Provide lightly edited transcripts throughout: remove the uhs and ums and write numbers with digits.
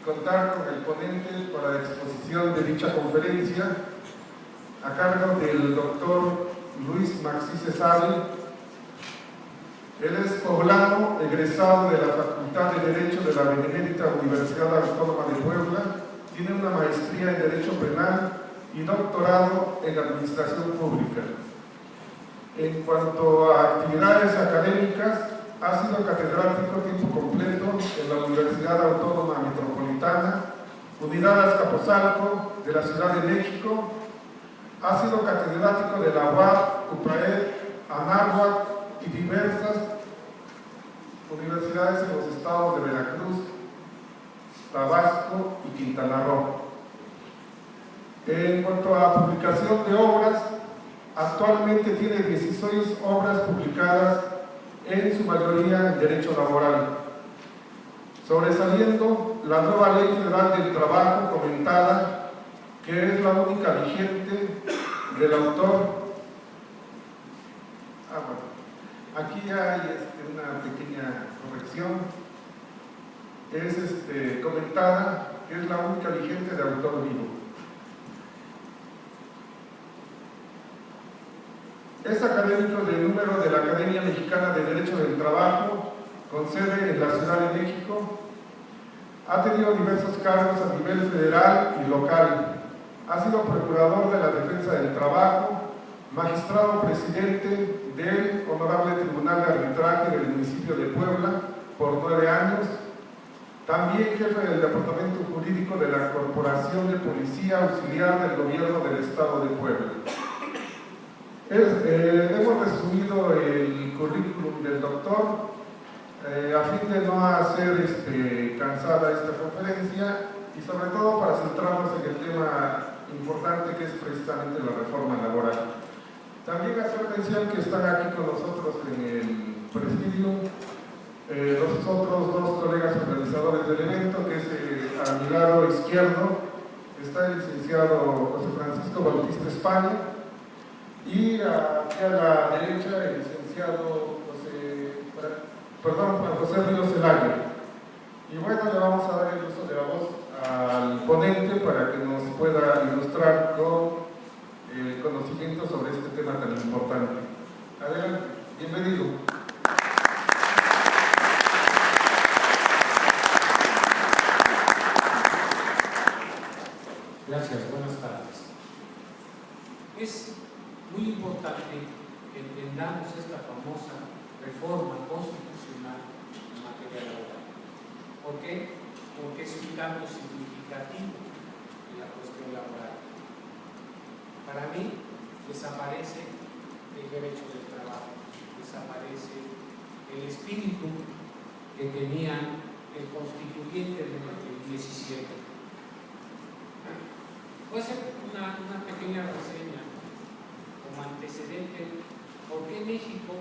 contar con el ponente para la exposición de dicha conferencia, a cargo del doctor Luis Maxi Cesari. Él es poblano, egresado de la Facultad de Derecho de la Benemérita Universidad Autónoma de Puebla, tiene una maestría en Derecho Penal y doctorado en Administración Pública. En cuanto a actividades académicas, ha sido catedrático a tiempo completo en la Universidad Autónoma Metropolitana, Unidad Azcapotzalco de la Ciudad de México. Ha sido catedrático de la UAP, UPAED, Anáhuac y diversas universidades en los estados de Veracruz, Tabasco y Quintana Roo. En cuanto a publicación de obras, actualmente tiene 16 obras publicadas, en su mayoría en derecho laboral, sobresaliendo la nueva Ley Federal del Trabajo comentada, que es la única vigente del autor. Aquí hay una pequeña corrección, es comentada, que es la única vigente de autor vivo. Es académico del número de la Academia Mexicana de Derecho del Trabajo, con sede en la Ciudad de México. Ha tenido diversos cargos a nivel federal y local. Ha sido procurador de la Defensa del Trabajo, magistrado presidente del Honorable Tribunal de Arbitraje del municipio de Puebla por 9 años, también jefe del Departamento Jurídico de la Corporación de Policía Auxiliar del Gobierno del Estado de Puebla. Hemos resumido el currículum del doctor a fin de no hacer cansada esta conferencia y sobre todo para centrarnos en el tema importante que es precisamente la reforma laboral. También hacer mención que están aquí con nosotros en el presidium los otros dos colegas organizadores del evento, que es a mi lado izquierdo está el licenciado José Francisco Bautista España, y aquí a la derecha el licenciado José Ríos Zelaya. Y bueno, le vamos a dar el uso de la voz al ponente para que nos pueda ilustrar con conocimiento sobre este tema tan importante. Adelante, bienvenido. Gracias, buenas tardes. Es muy importante que entendamos esta famosa reforma constitucional en materia laboral. ¿Por qué? Porque es un cambio significativo en la cuestión laboral. Para mí, desaparece el derecho del trabajo, desaparece el espíritu que tenía el constituyente del 17. Voy a hacer una pequeña reseña como antecedente por qué México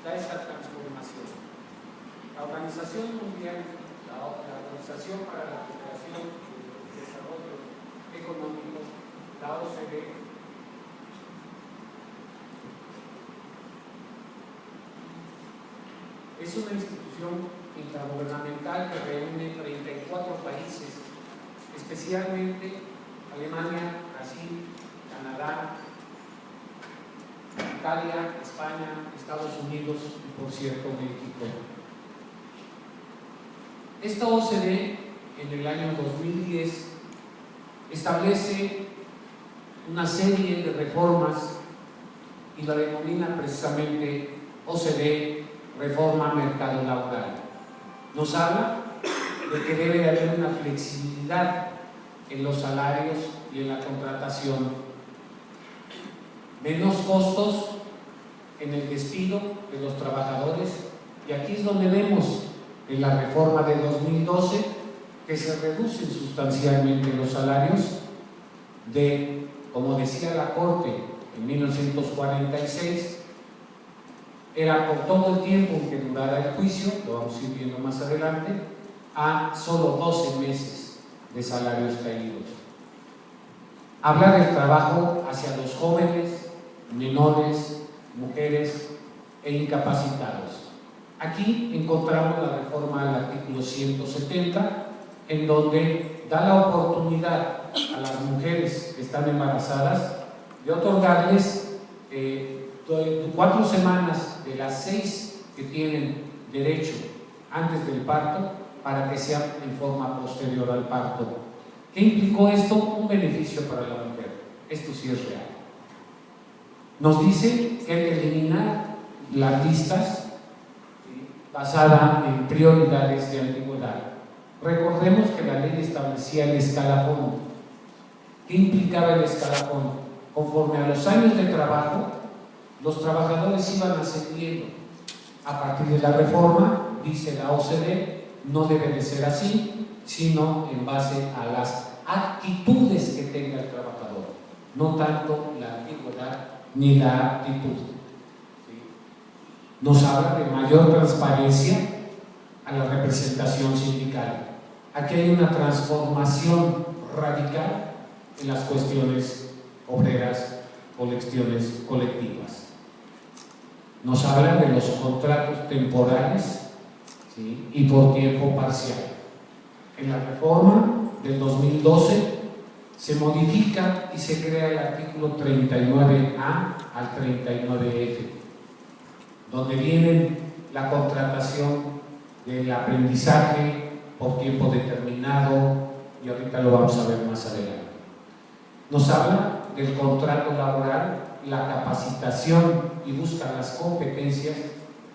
da esta transformación. La Organización Mundial, la Organización para la Cooperación y el Desarrollo Económico, la OCDE, es una institución intergubernamental que reúne 34 países, especialmente Alemania, Brasil, Canadá, Italia, España, Estados Unidos y, por cierto, México. Esta OCDE, en el año 2010, establece una serie de reformas y la denomina precisamente OCDE Reforma Mercado Laboral. Nos habla de que debe haber una flexibilidad en los salarios y en la contratación, menos costos en el despido de los trabajadores, y aquí es donde vemos en la reforma de 2012 que se reducen sustancialmente los salarios de, como decía la Corte en 1946, era por todo el tiempo en que durara el juicio, lo vamos a ir viendo más adelante, a solo 12 meses de salarios caídos. Habla del trabajo hacia los jóvenes, menores, mujeres e incapacitados. Aquí encontramos la reforma del artículo 170, en donde da la oportunidad a las mujeres que están embarazadas de otorgarles 4 semanas de las 6 que tienen derecho antes del parto para que sea en forma posterior al parto. ¿Qué implicó esto? Un beneficio para la mujer. Esto sí es real. Nos dice que hay que eliminar las listas basadas en prioridades de antigüedad. Recordemos que la ley establecía el escalafón. ¿Qué implicaba el escalafón? Conforme a los años de trabajo, los trabajadores iban ascendiendo. A partir de la reforma, dice la OCDE, no debe de ser así, sino en base a las actitudes que tenga el trabajador, no tanto la antigüedad ni la actitud. Nos habla de mayor transparencia a la representación sindical. Aquí hay una transformación radical en las cuestiones obreras o cuestiones colectivas. Nos hablan de los contratos temporales, ¿sí?, y por tiempo parcial. En la reforma del 2012 se modifica y se crea el artículo 39A al 39F, donde viene la contratación del aprendizaje por tiempo determinado, y ahorita lo vamos a ver más adelante. Nos habla del contrato laboral, la capacitación y busca las competencias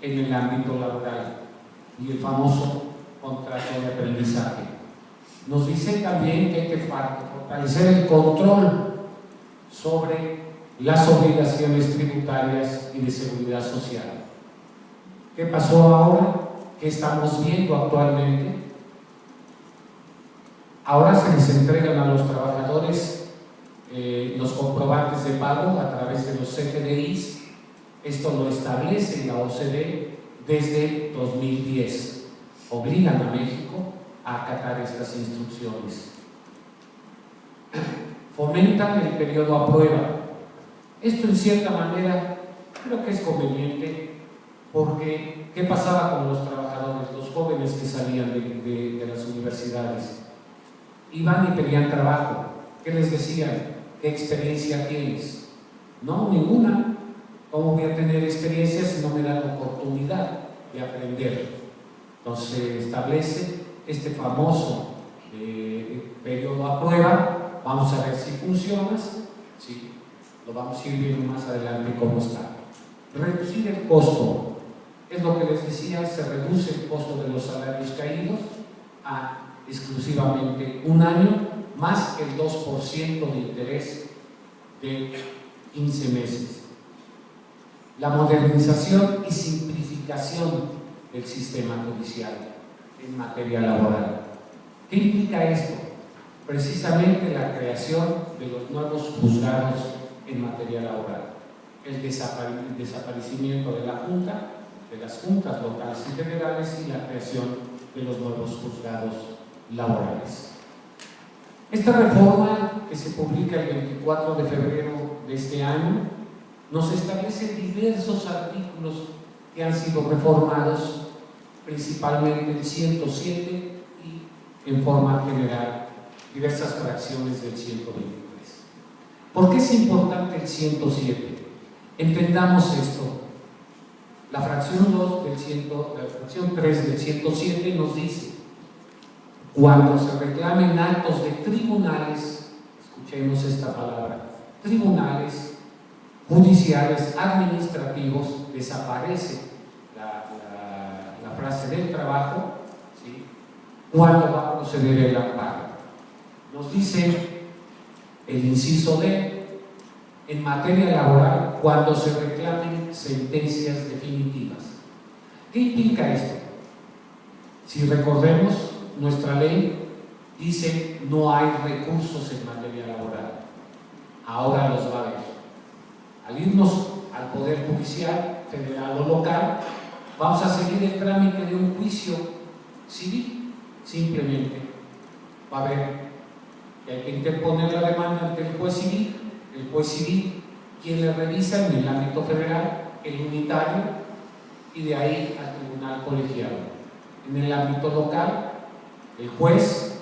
en el ámbito laboral y el famoso contrato de aprendizaje. Nos dice también que hay que fortalecer el control sobre las obligaciones tributarias y de seguridad social. ¿Qué pasó ahora? ¿Qué estamos viendo actualmente? Ahora se les entregan a los trabajadores los comprobantes de pago a través de los CFDIs. Esto lo establece la OCDE desde 2010. Obligan a México a acatar estas instrucciones. Fomentan el periodo a prueba. Esto en cierta manera creo que es conveniente, porque ¿qué pasaba con los trabajadores, los jóvenes que salían de las universidades? Iban y pedían trabajo. ¿Qué les decían? ¿Qué experiencia tienes? No, ninguna. ¿Cómo voy a tener experiencia si no me dan la oportunidad de aprender? Entonces se establece este famoso periodo a prueba. Vamos a ver si funciona. Sí, lo vamos a ir viendo más adelante cómo está. Reducir el costo. Es lo que les decía, se reduce el costo de los salarios caídos a exclusivamente un año, más el 2% de interés de 15 meses. La modernización y simplificación del sistema judicial en materia laboral. ¿Qué implica esto? Precisamente la creación de los nuevos juzgados en materia laboral, el desaparecimiento de la Junta, de las juntas locales y federales, y la creación de los nuevos juzgados laborales. Esta reforma, que se publica el 24 de febrero de este año, nos establece diversos artículos que han sido reformados, principalmente el 107 y en forma general diversas fracciones del 123. ¿Por qué es importante el 107? Entendamos esto. La fracción 3 del 107 nos dice: cuando se reclamen actos de tribunales, escuchemos esta palabra, tribunales judiciales, administrativos, desaparece la frase del trabajo, ¿sí?, cuando va a proceder el amparo. Nos dice el inciso D, en materia laboral, cuando se reclamen sentencias definitivas. ¿Qué implica esto? Si recordemos, nuestra ley dice no hay recursos en materia laboral. Ahora los va a haber. Al irnos al Poder Judicial, federal o local, vamos a seguir el trámite de un juicio civil. Simplemente va a haber que hay que interponer la demanda ante el juez civil, quien le revisa en el ámbito federal, el unitario, y de ahí al tribunal colegiado. En el ámbito local, el juez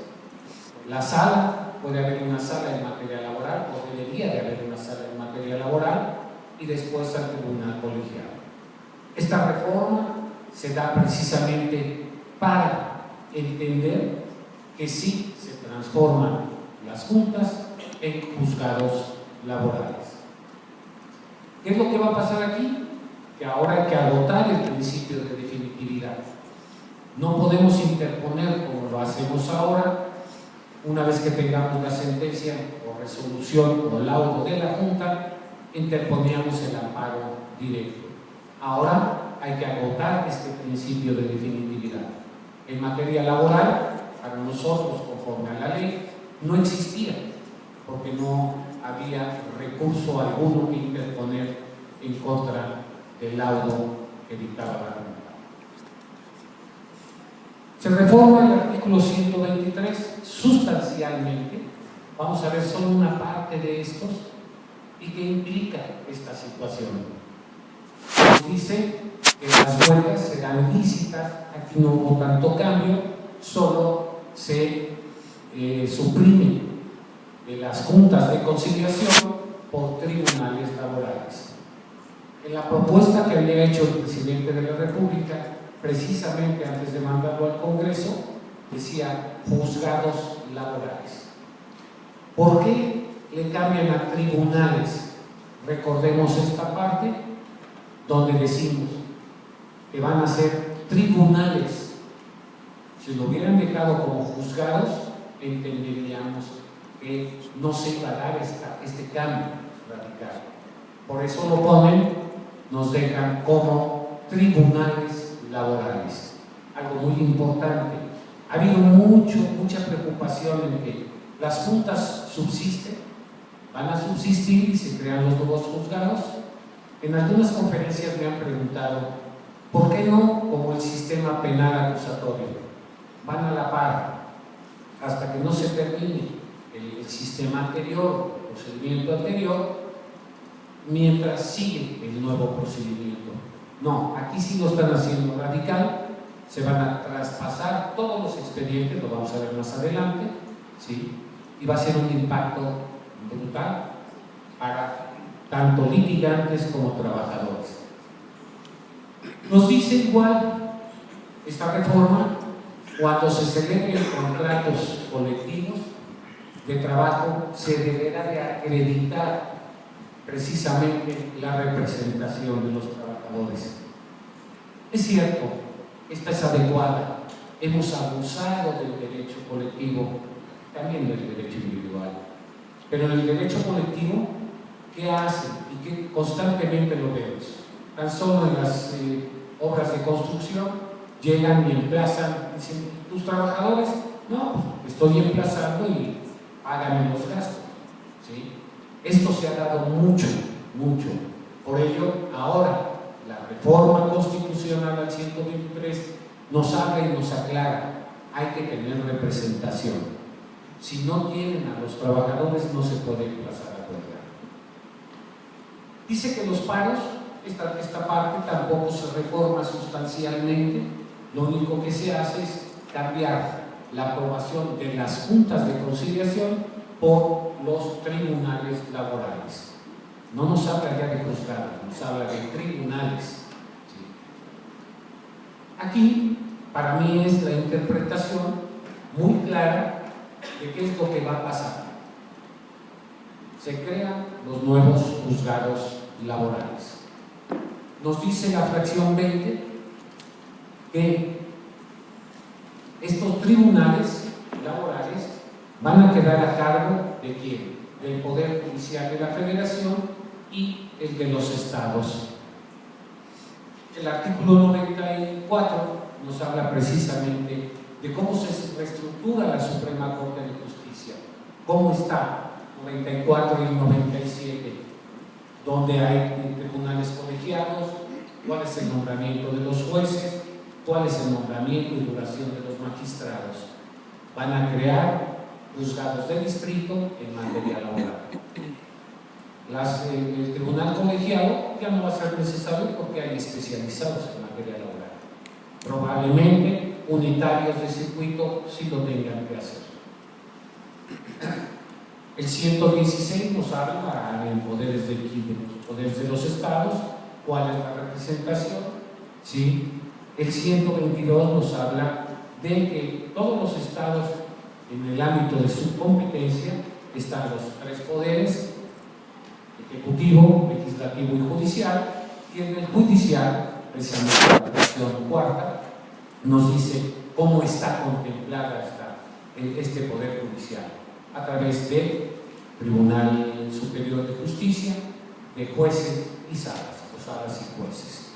la sala, puede haber una sala en materia laboral, o debería de haber una sala en materia laboral, y después al tribunal colegiado. Esta reforma se da precisamente para entender que sí se transforman las juntas en juzgados laborales. ¿Qué es lo que va a pasar aquí? Que ahora hay que agotar el principio de definitividad. No podemos interponer como lo hacemos ahora. Una vez que tengamos la sentencia o resolución o laudo de la Junta, interponíamos el amparo directo. Ahora hay que agotar este principio de definitividad. En materia laboral, para nosotros, conforme a la ley, no existía, porque no había recurso alguno que interponer en contra del laudo que dictaba la Junta. Se reforma el artículo 123 sustancialmente. Vamos a ver solo una parte de estos y qué implica esta situación. Nos dice que las huelgas serán lícitas, aquí no hubo tanto cambio, solo se suprime de las juntas de conciliación por tribunales laborales. En la propuesta que había hecho el presidente de la República, precisamente antes de mandarlo al Congreso, decía juzgados laborales. ¿Por qué le cambian a tribunales? Recordemos esta parte donde decimos que van a ser tribunales. Si lo hubieran dejado como juzgados, entenderíamos que no se iba a dar este cambio radical. Por eso lo ponen, nos dejan como tribunales laborales. Algo muy importante. Ha habido mucha preocupación en que las juntas subsisten, van a subsistir y se crean los nuevos juzgados. En algunas conferencias me han preguntado, ¿por qué no como el sistema penal acusatorio? Van a la par hasta que no se termine el sistema anterior, el procedimiento anterior, mientras sigue el nuevo procedimiento. No, aquí sí lo están haciendo radical, se van a traspasar todos los expedientes, lo vamos a ver más adelante, ¿sí? Y va a ser un impacto brutal para tanto litigantes como trabajadores. Nos dice igual esta reforma, cuando se celebren contratos colectivos de trabajo, se deberá de acreditar precisamente la representación de los trabajadores. Es cierto, esta es adecuada. Hemos abusado del derecho colectivo, también del derecho individual. Pero en el derecho colectivo, ¿qué hacen? Y que constantemente lo vemos. Tan solo en las obras de construcción llegan y emplazan, dicen, ¿tus trabajadores? No, estoy emplazando y háganme los gastos, ¿sí? Esto se ha dado mucho. Por ello, ahora la reforma constitucional al 123 nos habla y nos aclara, hay que tener representación. Si no tienen a los trabajadores, no se puede emplazar a huelga. Dice que los paros, esta parte tampoco se reforma sustancialmente, lo único que se hace es cambiar la aprobación de las juntas de conciliación por los tribunales laborales. No nos habla ya de juzgados, nos habla de tribunales. ¿Sí? Aquí, para mí, es la interpretación muy clara de qué es lo que va a pasar. Se crean los nuevos juzgados laborales. Nos dice la fracción 20 que estos tribunales laborales van a quedar a cargo de quién, del Poder Judicial de la Federación y el de los estados. El artículo 94 nos habla precisamente de cómo se reestructura la Suprema Corte de Justicia, cómo está 94 y 97, donde hay tribunales colegiados, cuál es el nombramiento de los jueces, cuál es el nombramiento y duración de los magistrados. Van a crear juzgados de distrito en materia laboral. El tribunal colegiado ya no va a ser necesario porque hay especializados en materia laboral. Probablemente unitarios de circuito sí lo tengan que hacer. El 116 nos habla de poderes de los estados, cuál es la representación, ¿sí? El 122 nos habla de que todos los estados, en el ámbito de su competencia, están los tres poderes: ejecutivo, legislativo y judicial. Y en el judicial, precisamente la sección cuarta, nos dice cómo está contemplada este poder judicial a través del Tribunal Superior de Justicia, de jueces y salas, o salas y jueces.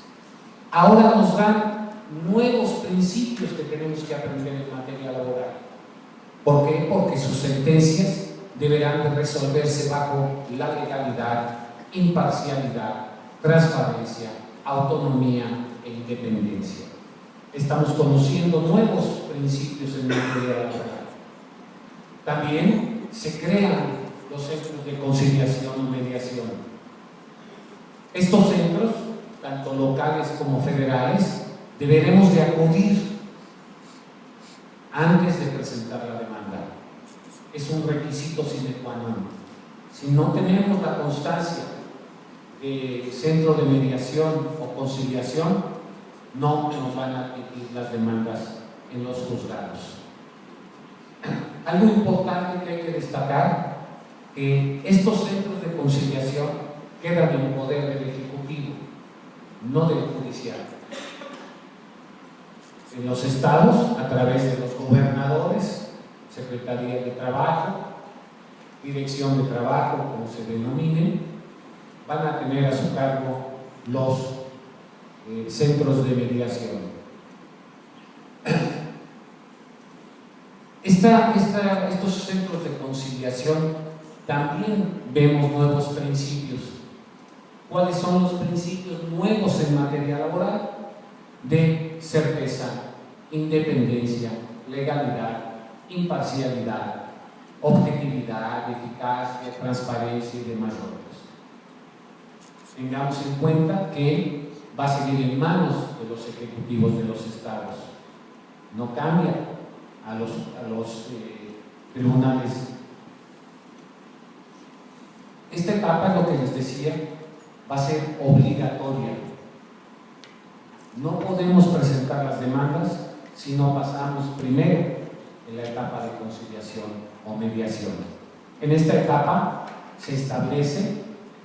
Ahora nos dan nuevos principios que tenemos que aprender en materia laboral. ¿Por qué? Porque sus sentencias deberán de resolverse bajo la legalidad, imparcialidad, transparencia, autonomía e independencia. Estamos conociendo nuevos principios en materia laboral. También se crean los centros de conciliación y mediación. Estos centros, tanto locales como federales, deberemos de acudir antes de presentar la demanda. Es un requisito sine qua non. Si no tenemos la constancia de centro de mediación o conciliación, no nos van a admitir las demandas en los juzgados. Algo importante que hay que destacar, que estos centros de conciliación quedan en poder del Ejecutivo, no del Judicial. En los estados, a través de los gobernadores, Secretaría de Trabajo, Dirección de Trabajo, como se denominen, van a tener a su cargo los centros de mediación. Estos centros de conciliación también vemos nuevos principios. ¿Cuáles son los principios nuevos en materia laboral? De certeza, independencia, legalidad, imparcialidad, objetividad, eficacia, transparencia y demás otros. Tengamos en cuenta que va a seguir en manos de los ejecutivos de los estados. No cambia a los tribunales. Esta etapa, es lo que les decía, va a ser obligatoria. No podemos presentar las demandas si no pasamos primero en la etapa de conciliación o mediación. En esta etapa se establece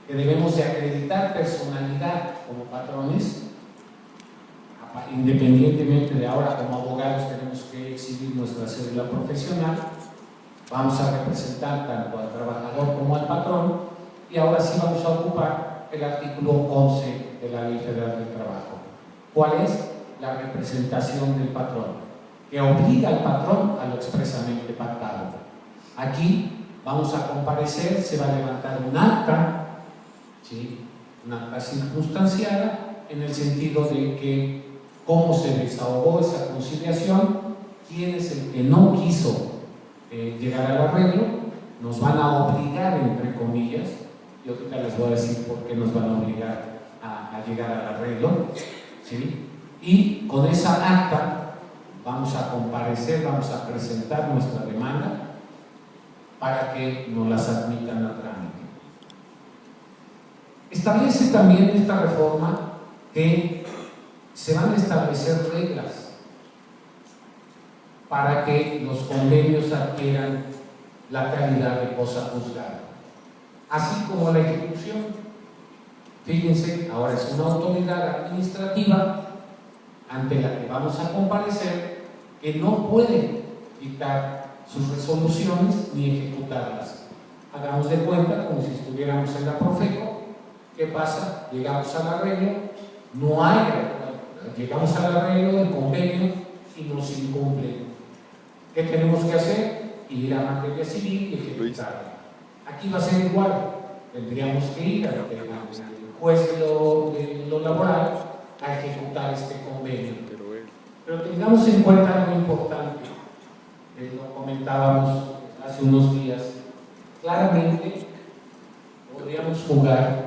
que debemos de acreditar personalidad como patrones. Independientemente de ahora, como abogados tenemos que exhibir nuestra cédula profesional. Vamos a representar tanto al trabajador como al patrón, y ahora sí vamos a ocupar el artículo 11 de la Ley Federal del Trabajo. ¿Cuál es? La representación del patrón, que obliga al patrón a lo expresamente pactado. Aquí vamos a comparecer, se va a levantar un acta, ¿sí? Un acta circunstanciada, en el sentido de que cómo se desahogó esa conciliación, quién es el que no quiso llegar al arreglo. Nos van a obligar, entre comillas, y ahorita les voy a decir por qué nos van a obligar a llegar al arreglo, ¿sí? Y con esa acta vamos a comparecer, vamos a presentar nuestra demanda para que nos las admitan a trámite. Establece también esta reforma que se van a establecer reglas para que los convenios adquieran la calidad de cosa juzgada, así como la ejecución. Fíjense, ahora es una autoridad administrativa ante la que vamos a comparecer, que no puede dictar sus resoluciones ni ejecutarlas. Hagamos de cuenta como si estuviéramos en la Profeco. ¿Qué pasa? Llegamos al arreglo, no hay, llegamos al arreglo del convenio y nos incumple. ¿Qué tenemos que hacer? Ir a materia civil y ejecutarla. Aquí va a ser igual. Tendríamos que ir al juez de lo laboral a ejecutar este convenio. Pero tengamos en cuenta algo importante, lo comentábamos hace unos días. Claramente podríamos jugar